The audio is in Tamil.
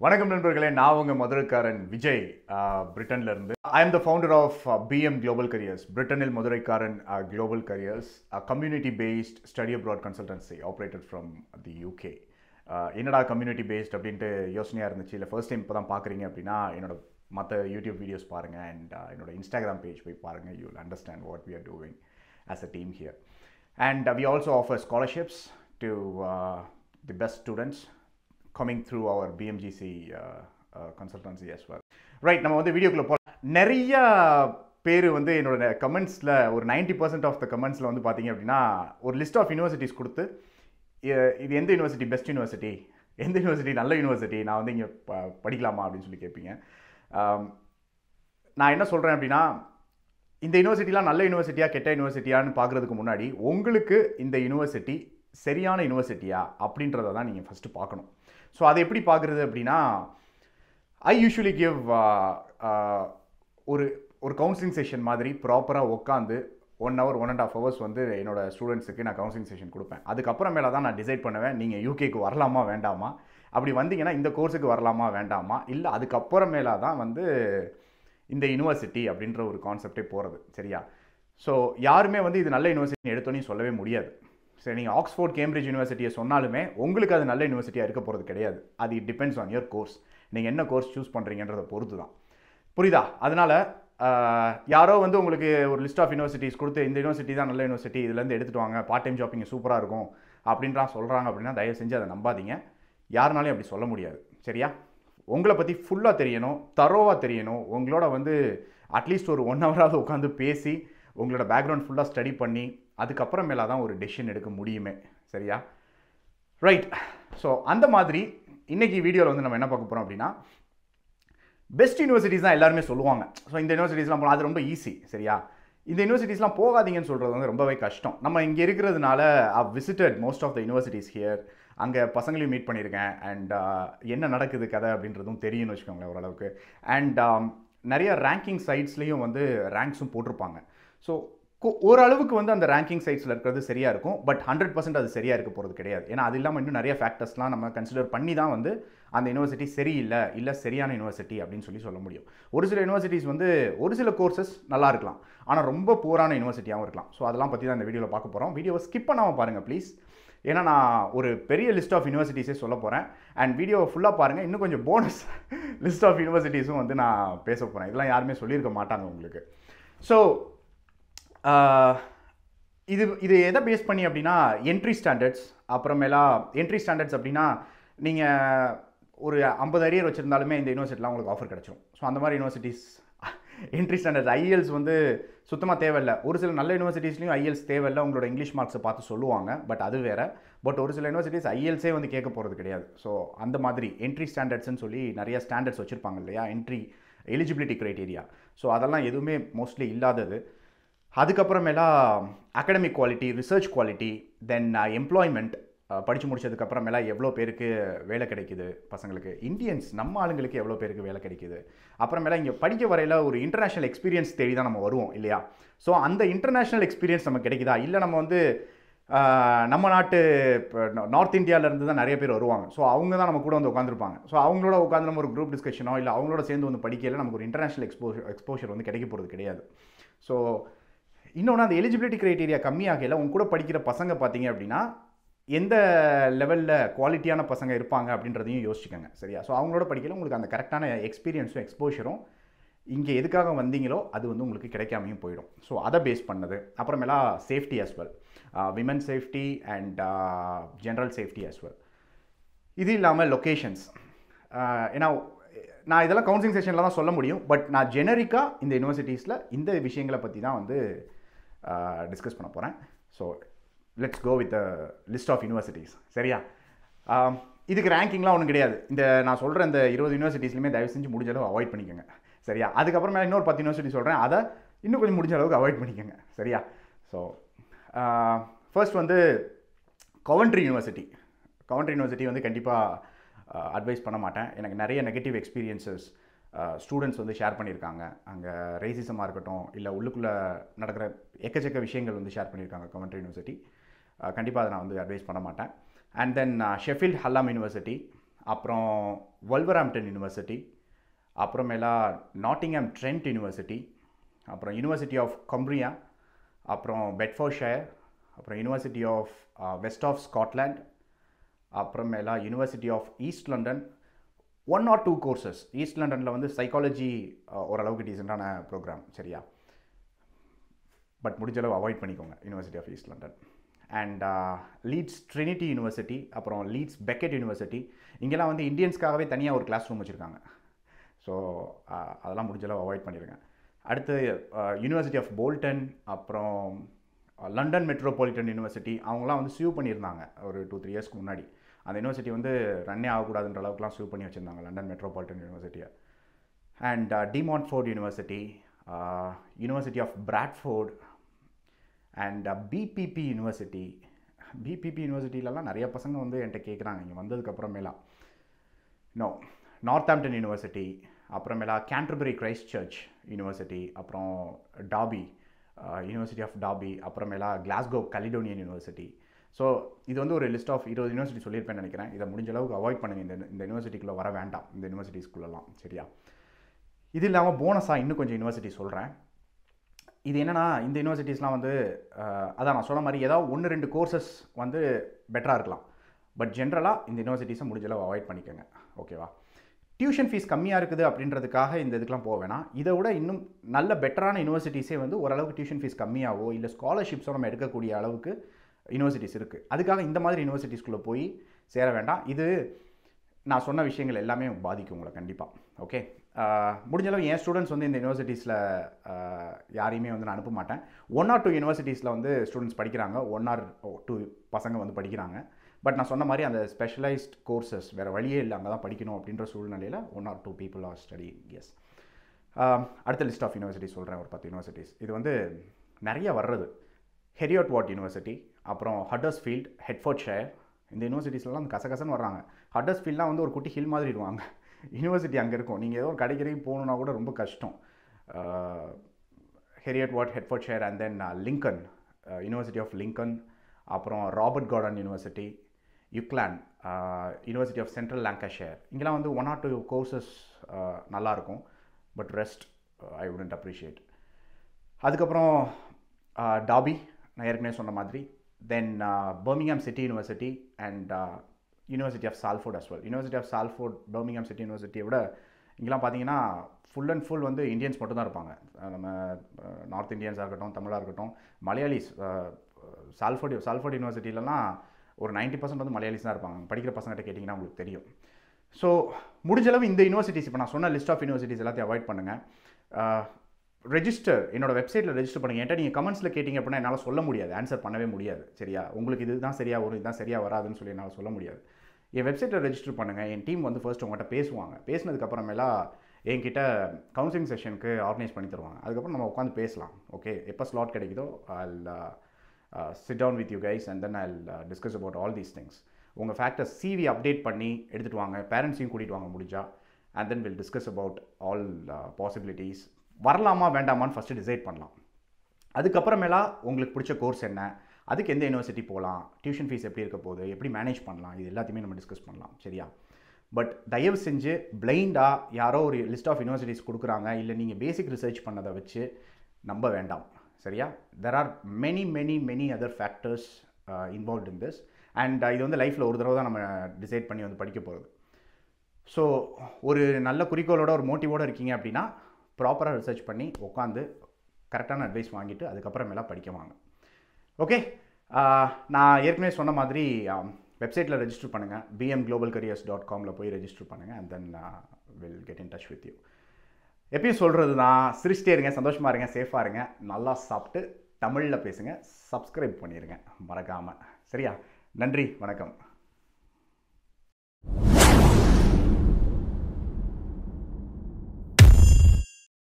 வணக்கம் நண்பர்களே, நான் உங்க மதுரைக்காரன் விஜய், பிரிட்டன்ல இருந்து. I am the founder of BM Global Careers, பிரிட்டனில் மதுரைக்காரன் Global Careers, a community-based study abroad consultancy operated from the UK. என்னடா கம்யூனிட்டி பேஸ்ட் அப்படின்ட்டு யோசனையாக இருந்துச்சு, இல்லை ஃபர்ஸ்ட் டைம் இப்போ தான் பார்க்குறீங்க அப்படின்னா என்னோட மற்ற யூடியூப் வீடியோஸ் பாருங்கள் அண்ட் என்னோட இன்ஸ்டாகிராம் பேஜ் போய் பாருங்கள். You will understand what we are doing as a team here. And we also offer scholarships to the best students coming through our BMGC consultancy as well. Right, நம்ம வந்து வீடியோக்குள்ளே போகலாம். நிறைய பேர் வந்து என்னோட கமெண்ட்ஸில் ஒரு 90% ஆஃப் த கமெண்ட்ஸில் வந்து பார்த்தீங்க அப்படின்னா ஒரு லிஸ்ட் ஆஃப் யூனிவர்சிட்டிஸ் கொடுத்து இது எந்த யூனிவர்சிட்டி பெஸ்ட் யூனிவர்சிட்டி, எந்த யூனிவர்சிட்டி நல்ல யூனிவர்சிட்டி, நான் வந்து இங்கே படிக்கலாமா அப்படின்னு சொல்லி கேட்பீங்க. நான் என்ன சொல்கிறேன் அப்படின்னா, இந்த யூனிவர்சிட்டிலாம் நல்ல யூனிவர்சிட்டியா கெட்ட யூனிவர்சிட்டியான்னு பார்க்குறதுக்கு முன்னாடி உங்களுக்கு இந்த யூனிவர்சிட்டி சரியான யூனிவர்சிட்டியா அப்படின்றத தான் நீங்கள் ஃபஸ்ட்டு பார்க்கணும். ஸோ அதை எப்படி பார்க்குறது அப்படின்னா, ஐ யூஸ்வலி கிவ் ஒரு கவுன்சிலிங் செஷன் மாதிரி ப்ராப்பராக உட்காந்து 1 hour 1.5 hours வந்து என்னோட ஸ்டூடெண்ட்ஸுக்கு நான் கவுன்சிலிங் செஷன் கொடுப்பேன். அதுக்கப்புறமேல தான் நான் டிசைட் பண்ணுவேன், நீங்கள் யூகேக்கு வரலாமா வேண்டாமா, அப்படி வந்தீங்கன்னா இந்த கோர்ஸுக்கு வரலாமா வேண்டாமா, இல்லை அதுக்கப்புறமேல தான் வந்து இந்த யூனிவர்சிட்டி அப்படின்ற ஒரு கான்செப்டே போகிறது. சரியா? ஸோ யாருமே வந்து இது நல்ல யூனிவர்சிட்டி எடுத்தோன்னே சொல்லவே முடியாது. சரி, நீங்கள் ஆக்ஸ்ஃபோர்ட் கேம்பிரிட்ஜ் யூனிவர்சிட்டியை சொன்னாலுமே உங்களுக்கு அது நல்ல யூனிவர்சிட்டியாக இருக்க போகிறது கிடையாது. அது it depends on your course. நீங்கள் என்ன கோர்ஸ் சூஸ் பண்ணுறீங்கன்றதை பொறுத்து தான். புரியுதா? அதனால் யாரோ வந்து உங்களுக்கு ஒரு லிஸ்ட் ஆஃப் யூனிவர்சிட்டிஸ் கொடுத்து இந்த யூனிவர்சிட்டி தான் நல்ல யூனிவர்சிட்டி, இதுலேருந்து எடுத்துகிட்டு வாங்க, பார்ட் டைம் ஜாப் இங்கே சூப்பராக இருக்கும் அப்படின்றான் சொல்கிறாங்க அப்படின்னா தயவு செஞ்சு அதை நம்பாதீங்க. யாருனாலையும் அப்படி சொல்ல முடியாது. சரியா? உங்களை பற்றி ஃபுல்லாக தெரியணும், தரோவாக தெரியணும். உங்களோட வந்து அட்லீஸ்ட் ஒரு 1 hour உட்காந்து பேசி உங்களோட பேக்ரவுண்ட் ஃபுல்லாக ஸ்டடி பண்ணி அதுக்கப்புறமேல தான் ஒரு டெசிஷன் எடுக்க முடியுமே. சரியா? ரைட். ஸோ அந்த மாதிரி இன்றைக்கி வீடியோவில் வந்து நம்ம என்ன பார்க்க போகிறோம் அப்படின்னா, பெஸ்ட் யூனிவர்சிட்டிஸ் தான் எல்லாருமே சொல்லுவாங்க. ஸோ இந்த யூனிவர்சிட்டிஸ்லாம் போனால் அது ரொம்ப ஈஸி. சரியா? இந்த யூனிவர்சிட்டிஸ்லாம் போகாதீங்கன்னு சொல்கிறது வந்து ரொம்பவே கஷ்டம். நம்ம இங்கே இருக்கிறதுனால I've visited most of the universities here. அங்கே பசங்களையும் மீட் பண்ணியிருக்கேன் அண்ட் என்ன நடக்குது கதை அப்படின்றதும் தெரியும்னு வச்சுக்கோங்களேன் ஓரளவுக்கு. அண்ட் நிறைய ரேங்கிங் சைட்ஸ்லேயும் வந்து ரேங்க்ஸும் போட்டிருப்பாங்க. ஸோ ஓரளவுக்கு வந்து அந்த ரேங்கிங் சைட்ஸில் இருக்கிறது சரியாக இருக்கும். பட் 100% அது சரியாக இருக்க போகிறது கிடையாது. ஏன்னா அது இல்லாமல் இன்னும் நிறைய ஃபேக்டர்ஸ்லாம் நம்ம கன்சிடர் பண்ணி தான் வந்து அந்த யூனிவர்சிட்டி சரியில்லை, இல்லை சரியான யூனிவர்சிட்டி அப்படின்னு சொல்ல முடியும். ஒரு சில யூனிவர்சிட்டிஸ் வந்து ஒரு சில கோர்சஸ் நல்லா இருக்கலாம், ஆனால் ரொம்ப புவரான யூனிவர்சிட்டியாகவும் இருக்கலாம். ஸோ அதெல்லாம் பற்றி தான் இந்த வீடியோவில் பார்க்க போகிறோம். வீடியோவை ஸ்கிப் பண்ணாமல் பாருங்கள் ப்ளீஸ். ஏன்னா நான் ஒரு பெரிய லிஸ்ட் ஆஃப் யூனிவர்சிட்டிஸே சொல்ல போகிறேன். அண்ட் வீடியோவை ஃபுல்லாக பாருங்கள். இன்னும் கொஞ்சம் போனஸ் லிஸ்ட் ஆஃப் யூனிவர்சிட்டிஸும் வந்து நான் பேச போகிறேன். இதெல்லாம் யாருமே சொல்லியிருக்க மாட்டாங்க உங்களுக்கு. ஸோ இது எதை பேஸ் பண்ணி அப்படின்னா, என்ட்ரி ஸ்டாண்டர்ட்ஸ். அப்புறமேலா என்ட்ரி ஸ்டாண்டர்ட்ஸ் அப்படின்னா நீங்கள் ஒரு 50 அரியர் வச்சுருந்தாலுமே இந்த யூனிவர்சிட்டிலாம் உங்களுக்கு ஆஃபர் கிடச்சிரும். ஸோ அந்த மாதிரி யூனிவர்சிட்டிஸ் என்ட்ரி ஸ்டாண்டர்ட்ஸ். ஐஎல்ஸ் வந்து சுத்தமாக தேவையில்லை. ஒரு சில நல்ல யூனிவர்சிட்டிஸ்லையும் ஐஎல்ஸ் தேவையில்லை, உங்களோட இங்கிலீஷ் மார்க்ஸை பார்த்து சொல்லுவாங்க. பட் அது வேறு. பட் ஒரு சில யூனிவர்சிட்டிஸ் ஐஎல்ஸே வந்து கேட்க போகிறது கிடையாது. ஸோ அந்த மாதிரி என்ட்ரி ஸ்டாண்டர்ட்ஸ்ன்னு சொல்லி நிறைய ஸ்டாண்டர்ட்ஸ் வச்சுருப்பாங்க இல்லையா, என்ட்ரி எலிஜிபிலிட்டி க்ரைட்டீரியா. ஸோ அதெல்லாம் எதுவுமே மோஸ்ட்லி இல்லாதது. அதுக்கப்புறமேலா அகடமிக் குவாலிட்டி, ரிசர்ச் குவாலிட்டி, தென் எம்ப்ளாய்மெண்ட். படித்து முடிச்சதுக்கப்புறமேலா எவ்வளோ பேருக்கு வேலை கிடைக்குது பசங்களுக்கு, இந்தியன்ஸ் நம்ம ஆளுங்களுக்கு எவ்வளோ பேருக்கு வேலை கிடைக்குது. அப்புறமேலா இங்கே படிக்க வரையில் ஒரு இன்டர்நேஷ்னல் எக்ஸ்பீரியன்ஸ் தேடி தான் நம்ம வருவோம் இல்லையா. ஸோ அந்த இன்டர்நேஷ்னல் எக்ஸ்பீரியன்ஸ் நம்ம கிடைக்குதா, இல்லை நம்ம வந்து நம்ம நாட்டு இப்போ நார்த் இந்தியாவிலேருந்து தான் நிறைய பேர் வருவாங்க. ஸோ அவங்க தான் நம்ம கூட வந்து உட்காந்துருப்பாங்க. ஸோ அவங்களோட உட்காந்து நம்ம ஒரு குரூப் டிஸ்கஷனோ இல்லை அவங்களோட சேர்ந்து வந்து படிக்கையில் நமக்கு ஒரு இன்டர்நேஷ்னல் எக்ஸ்போஷர் வந்து கிடைக்க போகிறது கிடையாது. ஸோ இன்னொன்று, அந்த எலிஜிபிலிட்டி க்ரைட்டீரியா கம்மியாகல உங்க கூட படிக்கிற பசங்க பார்த்தீங்க அப்படின்னா எந்த லெவலில் குவாலிட்டியான பசங்க இருப்பாங்க அப்படின்றதையும் யோசிச்சுக்கோங்க. சரியா? ஸோ அவங்களோட படிக்கல உங்களுக்கு அந்த கரெக்டான எக்ஸ்பீரியன்ஸும் எக்ஸ்போஷரும் இங்கே எதுக்காக வந்தீங்களோ அது வந்து உங்களுக்கு கிடைக்காமையும் போயிடும். ஸோ அதை பேஸ் பண்ணது. அப்புறமேலா safety as well, women safety and general safety as well. இது இல்லாமல் லொக்கேஷன்ஸ். ஏன்னா நான் இதெல்லாம் கவுன்சிலிங் செஷனில் தான் சொல்ல முடியும். பட் நான் ஜெனரிக்காக இந்த யூனிவர்சிட்டிஸில் இந்த விஷயங்களை பற்றி தான் வந்து டிஸ்கஸ் பண்ண போகிறேன். So let's go with list of universities. சரியா? இதுக்கு ரேங்கிங்லாம் ஒன்றும் கிடையாது. இந்த நான் சொல்கிற இந்த 20 யூனிவர்சிட்டிஸ்லையுமே தயவு செஞ்சு முடிஞ்ச அளவு அவாய்ட் பண்ணிக்கோங்க. சரியா? அதுக்கப்புறமே இன்னொரு 10 யூனிவர்சிட்டி சொல்கிறேன், அதை இன்னும் கொஞ்சம் முடிஞ்ச அளவுக்கு அவாய்ட் பண்ணிக்கோங்க. சரியா? ஸோ ஃபர்ஸ்ட் வந்து கவன்ட்ரி யூனிவர்சிட்டி. கவன்ட்ரி யூனிவர்சிட்டி வந்து கண்டிப்பாக அட்வைஸ் பண்ண மாட்டேன். எனக்கு நிறைய நெகட்டிவ் எக்ஸ்பீரியன்சஸ் ஸ்டூடெண்ட்ஸ் வந்து ஷேர் பண்ணியிருக்காங்க. அங்கே ரேசிசமாக இருக்கட்டும், இல்லை உள்ளுக்குள்ளே நடக்கிற எக்கச்சக்க விஷயங்கள் வந்து ஷேர் பண்ணியிருக்காங்க கவன்ட்ரி யூனிவர்சிட்டி. கண்டிப்பாக அதை நான் வந்து அட்வைஸ் பண்ண மாட்டேன். And then Sheffield Hallam University, அப்புறம் வல்வராம்ப்டன் யூனிவர்சிட்டி, அப்புறமேலா நாட்டிங்ஹாம் ட்ரெண்ட் யூனிவர்சிட்டி, அப்புறம் யூனிவர்சிட்டி ஆஃப் கம்ப்ரியா, அப்புறம் பெட்ஃபோர்ட்ஷயர், அப்புறம் University of West of Scotland, அப்புறமேலா University of east London. 1 or 2 courses East லண்டனில் வந்து சைக்காலஜி ஓரளவுக்கு டீசெண்டான ப்ரோக்ராம், சரியா? பட் முடிஞ்சளவு அவாய்ட் பண்ணிக்கோங்க university of east London. And Leeds Trinity university, அப்புறம் லீட்ஸ் பெக்கெட் யூனிவர்சிட்டி. இங்கெல்லாம் வந்து இந்தியன்ஸ்க்காகவே தனியாக ஒரு கிளாஸ் ரூம் வச்சுருக்காங்க. ஸோ அதெல்லாம் முடிஞ்சளவு அவாய்ட் பண்ணிடுங்க. அடுத்து யூனிவர்சிட்டி ஆஃப் போல்டன், அப்புறம் லண்டன் மெட்ரோபாலிட்டன் யூனிவர்சிட்டி. அவங்களாம் வந்து சூ பண்ணியிருந்தாங்க ஒரு 2-3 இயர்ஸ்க்கு முன்னாடி. அந்த யூனிவர்சிட்டி வந்து ரன்னே ஆகக்கூடாதுன்ற அளவுக்குலாம் சூ பண்ணி வச்சுருந்தாங்க, லண்டன் மெட்ரோபாலிட்டன் யூனிவர்சிட்டியை. And De Montfort University, University of Bradford, and BPP University. BPP யூனிவர்சிட்டிலலாம் நிறைய பசங்க வந்து என்கிட்ட கேட்குறாங்க இங்கே வந்ததுக்கப்புறமேலாம். நார்த்தாம்ப்டன் யூனிவர்சிட்டி, அப்புறமேலா கேன்டர்பரி கிரைஸ்ட் சர்ச் யூனிவர்சிட்டி, அப்புறம் டாபி யூனிவர்சிட்டி ஆஃப் டாபி, அப்புறமேலா கிளாஸ்கோ கலிடோனியன் யூனிவர்சிட்டி. ஸோ இது வந்து ஒரு லிஸ்ட் ஆஃப் 20 யூனிவர்சிட்டி சொல்லியிருப்பேன்னு நினைக்கிறேன். இதை முடிஞ்ச அளவுக்கு அவாய்ட் பண்ணுங்கள், இந்த யூனிவர்சிட்டிக்குள்ளே வர வேண்டாம், இந்த யூனிவர்சிட்டிஸ்குள்ளெல்லாம், சரியா? இது இல்லாமல் போனஸாக இன்னும் கொஞ்சம் யூனிவர்சிட்டி சொல்கிறேன். இது என்னென்னா, இந்த யூனிவர்சிட்டிஸ்லாம் வந்து அதான் நான் சொன்ன மாதிரி ஏதாவது 1-2 கோர்சஸ் வந்து பெட்டராக இருக்கலாம். பட் ஜென்ரலாக இந்த யூனிவர்சிட்டிஸை முடிஞ்சளவு அவாய்ட் பண்ணிக்கோங்க, ஓகேவா? டியூஷன் ஃபீஸ் கம்மியாக இருக்குது அப்படின்றதுக்காக இந்த இதுக்கெலாம் போக வேணாம். இதை விட இன்னும் நல்ல பெட்டரான யூனிவர்சிட்டிஸே வந்து ஓரளவுக்கு டியூஷன் ஃபீஸ் கம்மியாகவோ இல்லை ஸ்காலர்ஷிப்ஸோ நம்ம எடுக்கக்கூடிய அளவுக்கு யூனிவர்சிட்டிஸ் இருக்குது. அதுக்காக இந்த மாதிரி யூனிவர்சிட்டிஸ்குள்ளே போய் சேர வேண்டாம். இது நான் சொன்ன விஷயங்கள் எல்லாமே பாதிக்கும் உங்களை கண்டிப்பாக, ஓகே? முடிஞ்சளவு என் ஸ்டூடெண்ட்ஸ் வந்து இந்த யூனிவர்சிட்டிஸில் யாரையுமே வந்து நான் அனுப்ப மாட்டேன். 1 or 2 யூனிவர்சிட்டிஸில் வந்து ஸ்டூடெண்ட்ஸ் படிக்கிறாங்க, 1 or 2 பசங்க வந்து படிக்கிறாங்க. பட் நான் சொன்ன மாதிரி அந்த ஸ்பெஷலைஸ்ட் கோர்சஸ் வேறு வழியே இல்லை, அங்கே தான் படிக்கணும் அப்படின்ற சூழ்நிலையில் 1 or 2 people are study. Yes. அடுத்த லிஸ்ட் ஆஃப் யூனிவர்சிட்டி சொல்கிறேன், ஒரு 10 யூனிவர்சிட்டிஸ். இது வந்து நிறைய வர்றது. ஹெரியாட் வாட் யூனிவர்சிட்டி, அப்புறம் ஹட்டர்ஸ்ஃபீல்ட், ஹெட்ஃபோர்ட்ஷயர். இந்த யூனிவர்சிட்டிஸ்லாம் வந்து கசகசன்னு வர்றாங்க. ஹட்டர்ஸ்ஃபீல்ட்லாம் வந்து ஒரு குட்டி ஹில் மாதிரி இருவாங்க. யூனிவர்சிட்டி அங்கே இருக்கும், நீங்கள் ஏதோ ஒரு கடைக்கு போகணுன்னா கூட ரொம்ப கஷ்டம். Heriot Watt, Hertfordshire, and then Lincoln, University of Lincoln, அப்புறம் ராபர்ட் கார்டன் யூனிவர்சிட்டி, யுக்லாண்ட், யூனிவர்சிட்டி ஆஃப் சென்ட்ரல் லாங்கஷயர். இங்கெல்லாம் வந்து 1 or 2 கோர்சஸ் நல்லாயிருக்கும். But rest I wouldn't appreciate. அதுக்கப்புறம் டாபி, நான் ஏற்கனவே சொன்ன மாதிரி. Then Birmingham City University and University of Salford as well. University of Salford, Birmingham City யூனிவர்சிட்டியை விட இங்கெல்லாம் பார்த்தீங்கன்னா ஃபுல் அண்ட் ஃபுல் வந்து இந்தியன்ஸ் மட்டும் தான் இருப்பாங்க. நம்ம நார்த் இந்தியன்ஸாக இருக்கட்டும், தமிழாக இருக்கட்டும், மலையாளிஸ். சால்ஃபோர்ட் யூனிவர்சிட்டிலலாம் ஒரு 90% வந்து மலையாளிஸ் தான் இருப்பாங்க. படிக்கிற பசங்கள்கிட்ட கேட்டிங்கன்னா உங்களுக்கு தெரியும். ஸோ முடிஞ்சளவு இந்த யூனிவர்சிட்டிஸ், இப்போ நான் சொன்ன லிஸ்ட் ஆஃப் யூனிவர்சிட்டிஸ் எல்லாத்தையும் அவாய்ட் பண்ணுங்கள். ரெஜிஸ்டர், என்னோட வெப்சைட்டில் ரெஜிஸ்டர் பண்ணுங்கள். என்கிட்ட நீங்கள் கமெண்ட்ஸில் கேட்டிங்க அப்படின்னா என்னால் சொல்ல முடியாது, ஆன்சர் பண்ணவே முடியாது, சரியா? உங்களுக்கு இதுதான் சரியாக வரும், இதுதான் சரியாக வராதுன்னு சொல்லி என்னால் சொல்ல முடியாது. என் வெப்சைட்டில் ரெஜிஸ்டர் பண்ணுங்கள். என் டீம் வந்து ஃபர்ஸ்ட் உங்கள்கிட்ட பேசுவாங்க. பேசினதுக்கப்புறமேலா என்கிட்ட கவுன்சிலிங் செஷனுக்கு ஆர்கனைஸ் பண்ணி தருவாங்க. அதுக்கப்புறம் நம்ம உட்காந்து பேசலாம், ஓகே? எப்போ ஸ்லாட் கிடைக்குதோ I'll sit down with you guys and then I'll discuss about all these things. உங்கள் ஃபேக்டர்ஸ் CV அப்டேட் பண்ணி எடுத்துகிட்டு வாங்க, பேரண்ட்ஸையும் கூட்டிகிட்டு வாங்க முடிஞ்சா. And then will discuss about all possibilities. வரலாமா வேண்டாமான்னு ஃபஸ்ட்டு டிசைட் பண்ணலாம். அதுக்கப்புறமேலா உங்களுக்கு பிடிச்ச கோர்ஸ் என்ன, அதுக்கு எந்த யூனிவர்சிட்டி போகலாம், டியூஷன் ஃபீஸ் எப்படி இருக்க போகுது, எப்படி மேனேஜ் பண்ணலாம், இது எல்லாத்தையுமே நம்ம டிஸ்கஸ் பண்ணலாம், சரியா? பட் தயவு செஞ்சு பிளைண்டாக யாரோ ஒரு லிஸ்ட் ஆஃப் யூனிவர்சிட்டிஸ் கொடுக்குறாங்க, இல்லை நீங்கள் பேசிக் ரிசர்ச் பண்ணதை வச்சு நம்ப வேண்டாம், சரியா? There are many other factors involve in this. And இது வந்து லைஃப்பில் ஒரு தடவை தான் நம்ம டிசைட் பண்ணி வந்து படிக்க போகிறது. ஸோ ஒரு நல்ல குறிக்கோளோட, ஒரு மோட்டிவோடு இருக்கீங்க அப்படின்னா ப்ராப்பராக ரிசர்ச் பண்ணி உட்காந்து கரெக்டான அட்வைஸ் வாங்கிட்டு அதுக்கப்புறமேலாம் படிக்க வாங்க, ஓகே? நான் ஏற்கனவே சொன்ன மாதிரி வெப்சைட்டில் ரெஜிஸ்டர் பண்ணுங்கள். bmglobalcareers.comல போய் ரெஜிஸ்டர் பண்ணுங்கள். And then will get in touch with you. எப்பயும் சொல்கிறது தான், சிரிச்சிட்டே இருங்க, சந்தோஷமாக இருங்க, சேஃபாக இருங்க, நல்லா சாப்பிட்டு தமிழில் பேசுங்க, சப்ஸ்கிரைப் பண்ணிடுங்க மறக்காமல், சரியா? நன்றி, வணக்கம்.